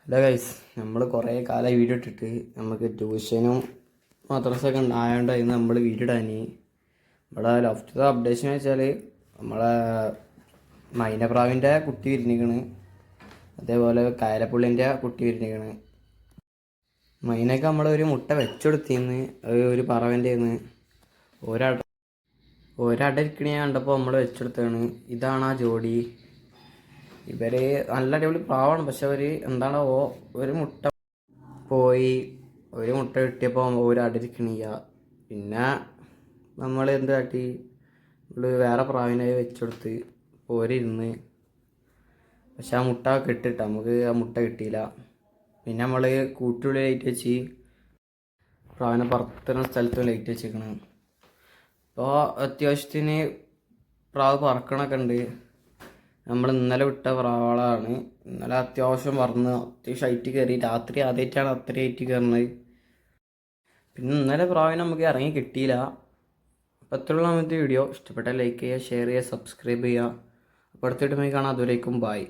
Hello guys, നമ്മൾ കുറേ കാലമായി വീഡിയോ ഇട്ടിട്ട് നമുക്ക് ട്യൂഷനും മദ്രസൊക്കെ ഉണ്ടായതുകൊണ്ട് അതിന് നമ്മൾ വീഡിയോ ഇടാൻ ഇവിടെ ലാസ്റ്റത്തെ അപ്ഡേഷൻ വെച്ചാൽ നമ്മളെ മൈനപ്രാവിൻ്റെ കുട്ടി വിരിഞ്ഞിക്കണ്. അതേപോലെ കയലപ്പുള്ളിൻ്റെ കുട്ടി വിരിഞ്ഞിക്കണ്. മൈനൊക്കെ നമ്മളൊരു മുട്ട വെച്ചെടുത്തിന്ന്, അത് ഒരു പറവൻ്റെ ഒരട ഇരിക്കണ കണ്ടപ്പോൾ നമ്മൾ വെച്ചെടുത്താണ്. ഇതാണ് ആ ജോഡി. ഇവർ നല്ല അടിപൊളി പ്രാവാണ്. പക്ഷെ അവർ എന്താണോ ഒരു മുട്ട പോയി, ഒരു മുട്ട കിട്ടിയപ്പോൾ ഒരു അടിരിക്കണില്ല. പിന്നെ നമ്മൾ എന്ത് കാട്ടി, നമ്മൾ വേറെ പ്രാവിനെ വെച്ചെടുത്ത് പോരിരുന്ന്. പക്ഷെ ആ മുട്ട കിട്ടിട്ട നമുക്ക് ആ മുട്ട കിട്ടിയില്ല. പിന്നെ നമ്മൾ കൂട്ടുള്ളിൽ ലൈറ്റ് വെച്ച് പ്രാവിനെ പറത്തുന്ന സ്ഥലത്ത് ലൈറ്റ് വെച്ചിരിക്കണം. അപ്പോൾ അത്യാവശ്യത്തിന് പ്രാവ് പറക്കണൊക്കെ ഉണ്ട്. നമ്മൾ ഇന്നലെ വിട്ട പ്രാവളാണ്. ഇന്നലെ അത്യാവശ്യം പറന്ന് അത്യാവശ്യം ഹൈറ്റ് കയറി. രാത്രി ആദ്യമായിട്ടാണ് അത്ര ഹൈറ്റ് കയറുന്നത്. പിന്നെ ഇന്നലെ പ്രാവിനെ നമുക്ക് ഇറങ്ങി കിട്ടിയില്ല. അപ്പോൾ അത്രയുള്ള നമുക്ക് വീഡിയോ ഇഷ്ടപ്പെട്ടാൽ ലൈക്ക് ചെയ്യുക, ഷെയർ ചെയ്യുക, സബ്സ്ക്രൈബ് ചെയ്യുക. അപ്പോൾ അടുത്തിട്ട് കാണാം. അതുവരേക്കും ബായ്.